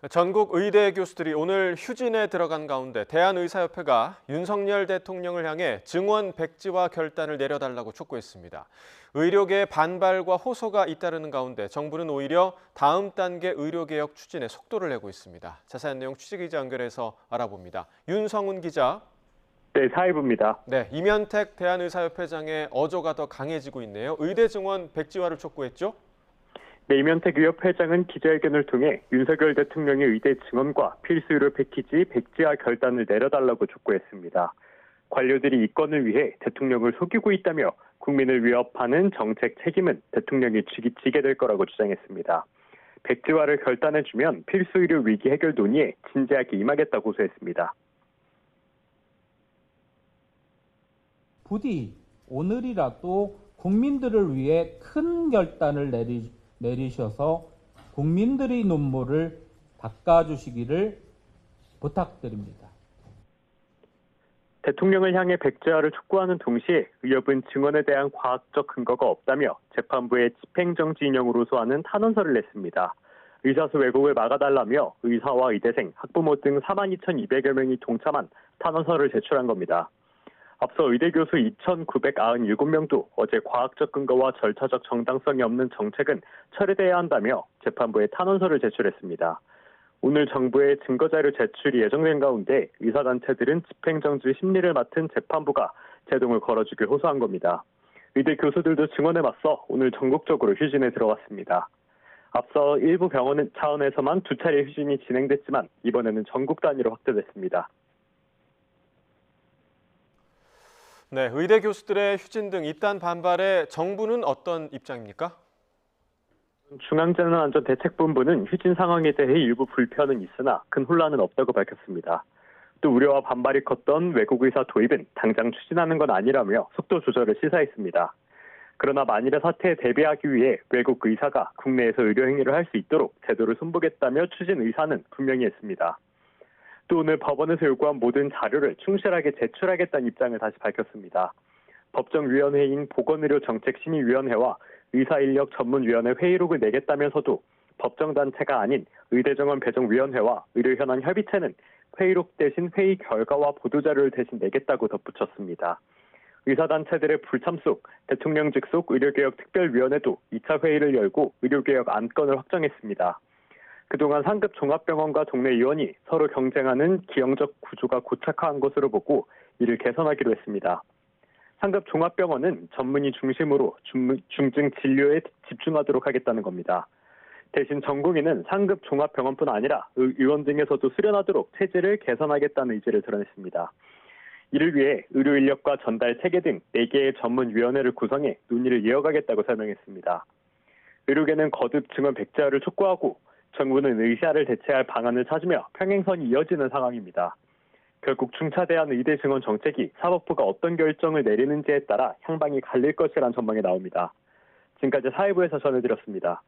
전국 의대 교수들이 오늘 휴진에 들어간 가운데 대한의사협회가 윤석열 대통령을 향해 증원 백지화 결단을 내려달라고 촉구했습니다. 의료계의 반발과 호소가 잇따르는 가운데 정부는 오히려 다음 단계 의료개혁 추진에 속도를 내고 있습니다. 자세한 내용 취재기자 연결해서 알아봅니다. 윤성훈 기자. 네, 사회부입니다. 네, 이면택 대한의사협회장의 어조가 더 강해지고 있네요. 의대 증원 백지화를 촉구했죠? 네, 이면택 의협회장은 기자회견을 통해 윤석열 대통령의 의대 증원과 필수 의료 패키지 백지화 결단을 내려달라고 촉구했습니다. 관료들이 이권을 위해 대통령을 속이고 있다며 국민을 위협하는 정책 책임은 대통령이 지게 될 거라고 주장했습니다. 백지화를 결단해주면 필수 의료 위기 해결 논의에 진지하게 임하겠다고 호소했습니다. 부디 오늘이라도 국민들을 위해 큰 결단을 내리셔서 국민들의 눈물을 닦아주시기를 부탁드립니다. 대통령을 향해 백지화를 촉구하는 동시에 의협은 증언에 대한 과학적 근거가 없다며 재판부에 집행정지 인용을 호소하는 탄원서를 냈습니다. 의사수 왜곡을 막아달라며 의사와 의대생, 학부모 등 42,200여 명이 동참한 탄원서를 제출한 겁니다. 앞서 의대 교수 2,997명도 어제 과학적 근거와 절차적 정당성이 없는 정책은 철회돼야 한다며 재판부에 탄원서를 제출했습니다. 오늘 정부의 증거자료 제출이 예정된 가운데 의사단체들은 집행정지 심리를 맡은 재판부가 제동을 걸어주길 호소한 겁니다. 의대 교수들도 증언에 맞서 오늘 전국적으로 휴진에 들어갔습니다. 앞서 일부 병원 차원에서만 2차례 휴진이 진행됐지만 이번에는 전국 단위로 확대됐습니다. 네, 의대 교수들의 휴진 등 잇따른 반발에 정부는 어떤 입장입니까? 중앙재난안전대책본부는 휴진 상황에 대해 일부 불편은 있으나 큰 혼란은 없다고 밝혔습니다. 또 우려와 반발이 컸던 외국 의사 도입은 당장 추진하는 건 아니라며 속도 조절을 시사했습니다. 그러나 만일의 사태에 대비하기 위해 외국 의사가 국내에서 의료 행위를 할 수 있도록 제도를 손보겠다며 추진 의사는 분명히 했습니다. 또 오늘 법원에서 요구한 모든 자료를 충실하게 제출하겠다는 입장을 다시 밝혔습니다. 법정위원회인 보건의료정책심의위원회와 의사인력전문위원회 회의록을 내겠다면서도 법정단체가 아닌 의대정원 배정위원회와 의료현안협의체는 회의록 대신 회의 결과와 보도자료를 대신 내겠다고 덧붙였습니다. 의사단체들의 불참 속 대통령 직속 의료개혁특별위원회도 2차 회의를 열고 의료개혁 안건을 확정했습니다. 그동안 상급 종합병원과 동네 의원이 서로 경쟁하는 기형적 구조가 고착화한 것으로 보고 이를 개선하기로 했습니다. 상급 종합병원은 전문의 중심으로 중증 진료에 집중하도록 하겠다는 겁니다. 대신 전국위는 상급 종합병원뿐 아니라 의원 등에서도 수련하도록 체제를 개선하겠다는 의지를 드러냈습니다. 이를 위해 의료 인력과 전달 체계 등 4개의 전문위원회를 구성해 논의를 이어가겠다고 설명했습니다. 의료계는 거듭 증원 백지화를 촉구하고 정부는 의사를 대체할 방안을 찾으며 평행선이 이어지는 상황입니다. 결국 중차대한 의대 증원 정책이 사법부가 어떤 결정을 내리는지에 따라 향방이 갈릴 것이라는 전망이 나옵니다. 지금까지 사회부에서 전해드렸습니다.